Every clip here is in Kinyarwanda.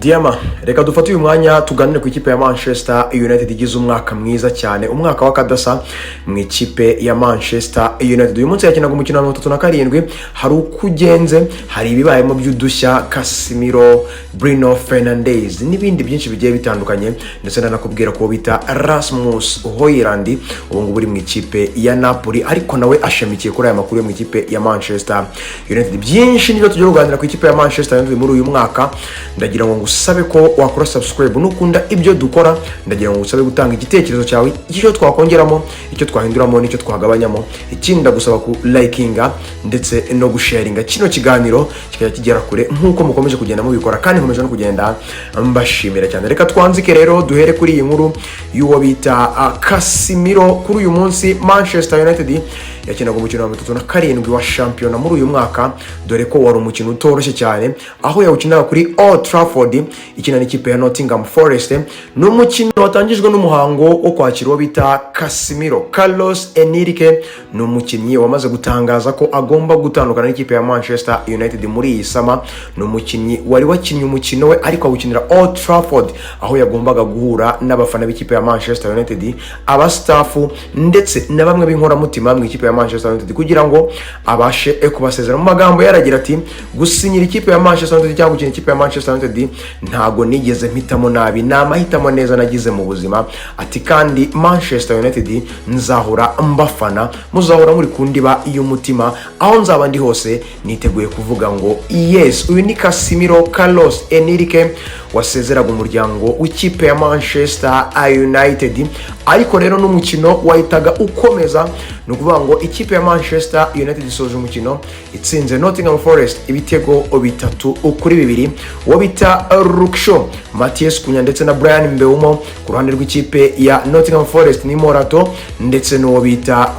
Diama, reka dufate uyu mwanya tuganire ku ikipe ya Manchester United igize umwaka mwiza cyane, umwaka w'akadasa mu ikipe ya Manchester United. Uyu munsi yakinaga umukino wa 37, hari ukugenze, hari ibibayemo by'udushya, Casemiro, Bruno Fernandes n'ibindi byinshi bigiye bitandukanye, ndetse nanakubwira ko bita Rasmus Hojlund ubu ngubu uri mu ikipe ya Napoli, ariko nawe ashamikiye kuri aya makuru yo mu ikipe ya Manchester United. Byinshi nibyo tujye kuganira ku ikipe ya Manchester United muri uyu mwaka. Ndagira ngo ngusabe ko wakora subscribe nukunda ibyo dukora, ndagira ngo ngusabe gutanga igitekerezo cyawe, icyo twakongeramo, icyo twahinduramo, n'icyo twagabanyamo. Ikindi ndagusaba ku likinga ndetse no gusharinga kino kiganiro kikajya kigera kure nkuko mukomeje kugenda mubikora, kandi nkomeje no kugenda mbashimira cyane. Reka twanzike rero duhere kuri iyi nkuru y'uwo bita Casemiro. Kuri uyu munsi Manchester United yakinaga umukino wa 37 wa shampiyona muri uyu mwaka, dore ko wari umukino utoroshye cyane, aho yawukinaga kuri Old Trafford ikina n'ikipe ya Nottingham Forest. N'umukino watangijwe n'umuhango wo kwakira uwo bita Casemiro. Carlos Enrique n'umukinnyi wamaze gutangaza ko agomba gutandukana n'ikipe ya Manchester United muri iyi sama. N'umukinnyi wari wakinnye umukino we ariko awukinira Old Trafford, aho yagombaga guhura n'abafana b'ikipe ya Manchester United, abastafu ndetse na bamwe b'inkora mutima mu ikipe ya Manchester United, kugira ngo abashe kubasezera. Mu magambo yaragira ati, gusinyira ikipe ya Manchester United cyangwa gukina ikipe ya Manchester United ntago nigeze mpitamo nabi, namahitamo neza nagize mu buzima. Ati kandi Manchester United nzahora mbafana, muzahora muri kundiba y'umutima, aho nzaba ndi hose niteguye kuvuga ngo yes. Uyu ni Casemiro Carlos Enrique wasezeraga umuryango w'ikipe ya Manchester United. Ariko rero n'umukino wahitaga ukomeza, no kuvuga ngo ikipe ya Manchester United isoje umukino itsinze Nottingham Forest ibitego 3-2. Wo bita Ruksho, Matthias Kunya ndetse na Brian Mbeumo ku ruhande rw'ikipe ya Nottingham Forest ni Morato, ndetse no bita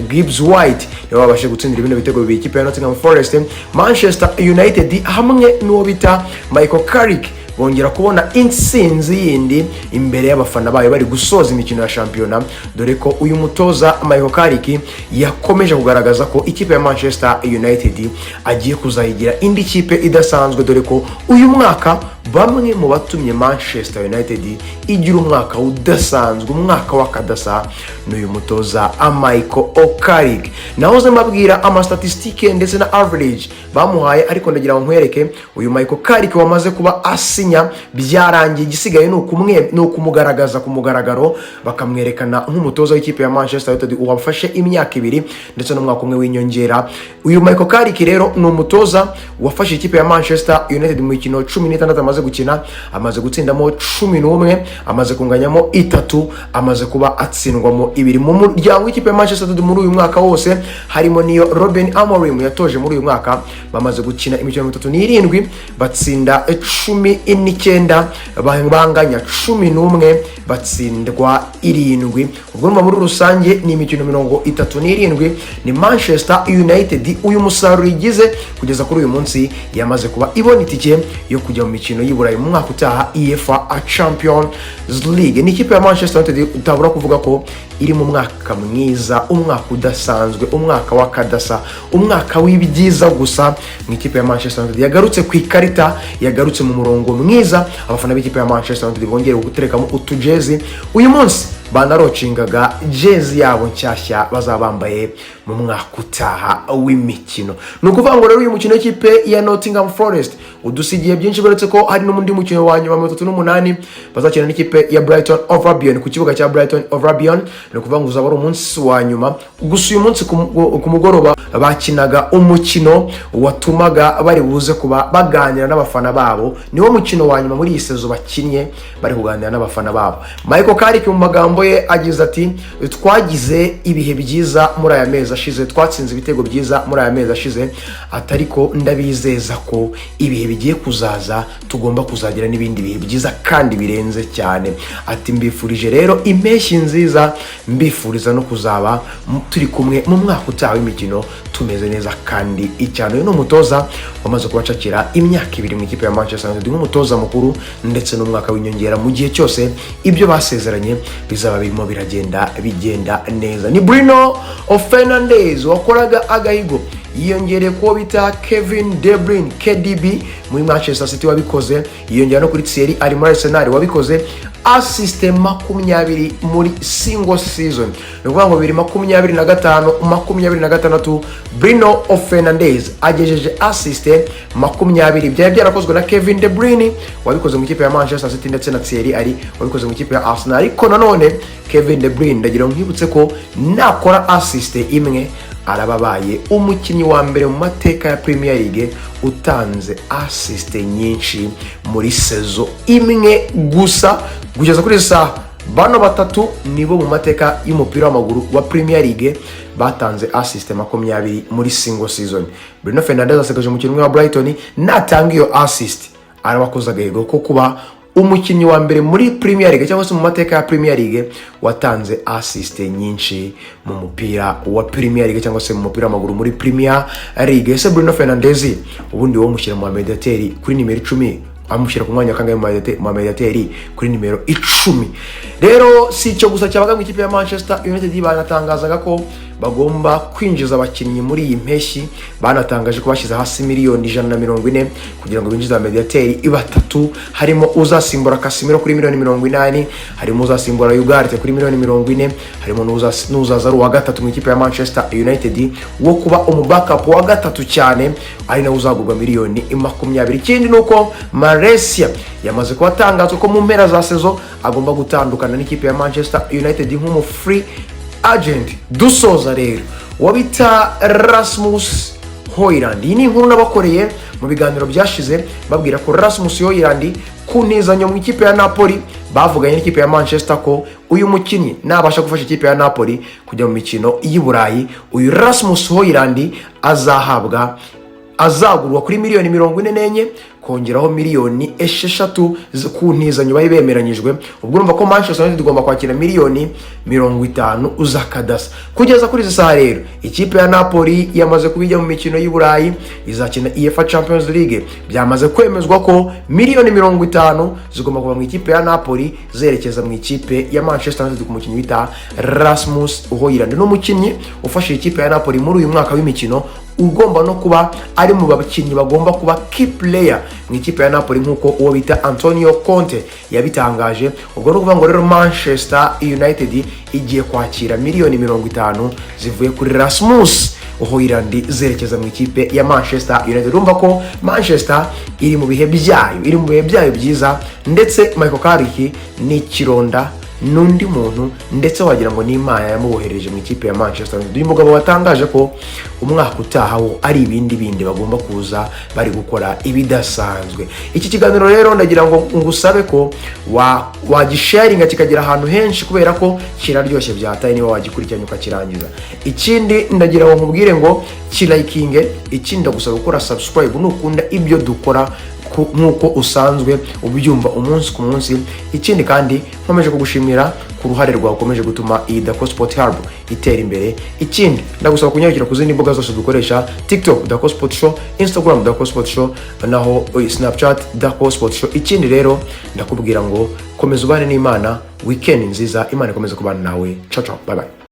Gibbs White niwe wabashe gutsindira ibino bitego bibiri ikipe ya Nottingham Forest. Manchester United hamwe n'uwo bita Michael Carrick bongera kubona insinzi yindi imbere y'abafana bayo bari gusoza imikino ya shampiyona, dore ko uyu mutoza Michael Carrick yakomeje kugaragaza ko ikipe ya Manchester United agiye kuzayigira indi kipe idasanzwe, dore ko uyu mwaka bamwe mu batumye Manchester United igira umwaka udasanzwe, umwaka w'akadasa, n'uyu mutoza Michael Carrick. Nahoze mbabwira amastatistike ndetse na average bamuhaye, ariko ndagira ngo nkwereke uyu Michael Carrick wamaze kuba asinya byarangiye, igisigaye ni ukumugaragaza ku mugaragaro, bakamwerekana nk'umutoza w'ikipe ya Manchester United wafashe imyaka 2 ndetse n'umwaka umwe w'inyongera. Uyu Michael Carrick rero ni umutoza wafashe ikipe ya Manchester United mu mikino 16 amaze gukina, amaze gutsindamo 11, amaze kunganyamo 3, amaze kuba atsindwamo 2. Mu muryango w'ikipe ya Manchester United muri uyu mwaka wose harimo niyo Ruben Amorim yatoje muri uyu mwaka, bamaze gukina imikino 37 batsinda 19, banganya 11, batsindwa 7. Ubwo muri rusange ni imikino 37 ni Manchester United uyu musaruro igize kugeza kuri uyu munsi yamaze kuba ibona itike yo kujya mu mikino y'Iburayi mu mwaka utaha UEFA Champions League. Ni ikipe ya Manchester United utabura kuvuga ko iri mu mwaka mwiza, umwaka udasanzwe, umwaka w'akadasa, umwaka w'ibyiza gusa. Mu ikipe ya Manchester United yagarutse ku ikarita, yagarutse mu murongo mwiza. Abafana b'ikipe ya Manchester United bongeye guterekamo utujezi uyu munsi, banarocingaga jezi yabo nshyashya bazabambaye mu mwaka utaha w'imikino. Nukuvuga ngo rero uyu mukino w'ikipe ya Nottingham Forest udusigiye byinshi, baretse ko hari n'undi mukino wa nyuma 38 bazakina n'ikipe ya Brighton of Albion ku kibuga cya Brighton of Albion. Nukuvuga ngo uzaba ari umunsi wa nyuma, gusa uyu munsi ku mugoroba bakinaga umukino watumaga bari buze kuba baganira n'abafana babo. Niwo mukino wa nyuma muri iyi sezo bakinye bari kuganira n'abafana babo. Michael Carrick mu magambo ye agize ati, twagize ibihe byiza muri aya mezi ashize, twatsinze ibitego byiza muri aya mezi ashize, atariko ndabizeza ko ibihe bigiye kuzaza tugomba kuzagira n'ibindi bihe byiza kandi birenze cyane. Ati mbifurije rero impeshyi nziza, mbifuriza no kuzaba turi kumwe mu mwaka utaha w'imikino tumeze neza kandi icyano. Uyu umutoza wamaze kubacakira imyaka 2 mu ikipe ya Manchester United nk'umutoza mukuru, ndetse n'umwaka w'inyongera mu gihe cyose ibyo basezeranye bizaba birimo bigenda neza. Ni Bruno Fernandes wakoraga agahigo yiyongereye kuwo bita Kevin De Bruyne KDB muri Manchester City wabikoze, yiyongera no kuri Thierry ari muri Arsenal wabikoze, assist 20 muri single season. Ni ukuvuga ngo 2025 2026 Bruno Fernandes agejeje assist 20 byari byarakozwe na Kevin De Bruyne wabikoze mu kipe ya Manchester City ndetse na Thierry ari wabikoze mu kipe ya Arsenal. Ariko nanone Kevin De Bruyne ndagira nkibutse ko nakora assist imwe arababaye umukinnyi wa mbere mu mateka ya Premier League utanze assist nyinshi muri sezo imwe gusa. Kugeza kuri saha bano batatu nibo mu mateka y'umupira w'amaguru wa Premier League batanze assist 20 muri single season. Bruno Fernandes asagaje umukinnyi wa Brighton natanga iyo assist arabakoza agahego ko kuba umukinnyi wa mbere muri Premier League cyangwa se mu mateka ya Premier League watanze assist nyinshi mu mupira wa Premier League cyangwa se mu mupira w'amaguru muri Premier League. Ese Bruno Fernandes ubundi wo mushyira mu mediateri kuri nimero 10 amushyira ku mwanya kangahe mu mediateri kuri nimero 10. Rero si cyo gusa cyabaga mu ikipe ya Manchester United banatangazaga ko bagomba kwinjiza abakinnyi muri iyi mpeshyi. Banatangaje ko bashyize hasi miliyoni 140 kugira ngo binjize mediateri ibatatu, harimo uzasimbura Casemiro kuri miliyoni 80, harimo uzasimbura Ugarte kuri miliyoni 40, harimo n'uzaza ari uwa gatatu mu ikipe ya Manchester United wo kuba umubackup wa gatatu cyane ari nawe uzagurwa miliyoni 20. Ikindi nuko Malaysia yamaze kubatangazwa ko mu mpera za sezo agomba gutandukana n'ikipe ya Manchester United nk'umu free agent. Dusoza rero wabita Rasmus Hojlund. Iyi ni inkuru nabakoreye mu biganiro byashize babwira ko Rasmus Hojlund kunizanyo mu ikipe ya Napoli bavuganye n'ikipe ya Manchester ko uyu mukinnyi nabasha gufasha ikipe ya Napoli kujya mu mikino y'i Burayi. Uyu Rasmus Hojlund azagurwa kuri miliyoni 44 kongeraho miliyoni 6 ku ntizanyo bari bemeranyijwe. Ubwo urumva ko Manchester United igomba kwakira miliyoni 50 uzakadasa. Kugeza kuri saha rero ikipe ya Napoli yamaze kubijya mu mikino y'i Burayi, izakina UEFA Champions League. Byamaze kwemezwa ko miliyoni 50 zigomba kuba mu ikipe ya Napoli zerekeza mu ikipe ya Manchester United ku mukinnyi bita Rasmus Hojlund. N'umukinnyi ufasha ikipe ya Napoli muri uyu mwaka w'imikino ugomba no kuba ari mu bakinnyi bagomba kuba key player mu ikipe ya Napoli nkuko uwo bita Antonio Conte yabitangaje. Ubwo no kuvuga ngo rero Manchester United igiye kwakira miliyoni 50 zivuye kuri Rasmus Hojlund zerekeza mu ikipe ya Manchester United. Urumva ko Manchester iri mu bihe byayo byiza, ndetse Michael Carrick ni kironda n'undi muntu ndetse wagira ngo n'Imana yamubohereje mu ikipe ya Manchester United. Uyu mugabo watangaje ko umwaka utahawo ari ibindi bagomba kuza bari gukora ibidasanzwe. Iki kiganiro rero ndagira ngo ngusabe ko wagisharinga kikagira ahantu henshi kubera ko kiraryoshye byataye niba wagikurikiranye ukakirangiza. Ikindi ndagira ngo nkubwire ngo kilikinge, ikindi ndagusaba gukora subscribe nukunda ibyo dukora nkuko usanzwe ubyumva umunsi ku munsi. Ikindi kandi nkomeje kugushimira ku ruhare rwawe ukomeje gutuma iyi DACCO Sport Hub itera imbere. Ikindi ndagusaba kunyarukira ku zindi mbuga zose dukoresha: TikTok DACCO Sport Show, Instagram DACCO Sport Show, naho Snapchat DACCO Sport Show. Ikindi rero ndakubwira ngo komeza ubane n'Imana, weekend nziza, Imana ikomeze kubana nawe. Ciao ciao, bye bye.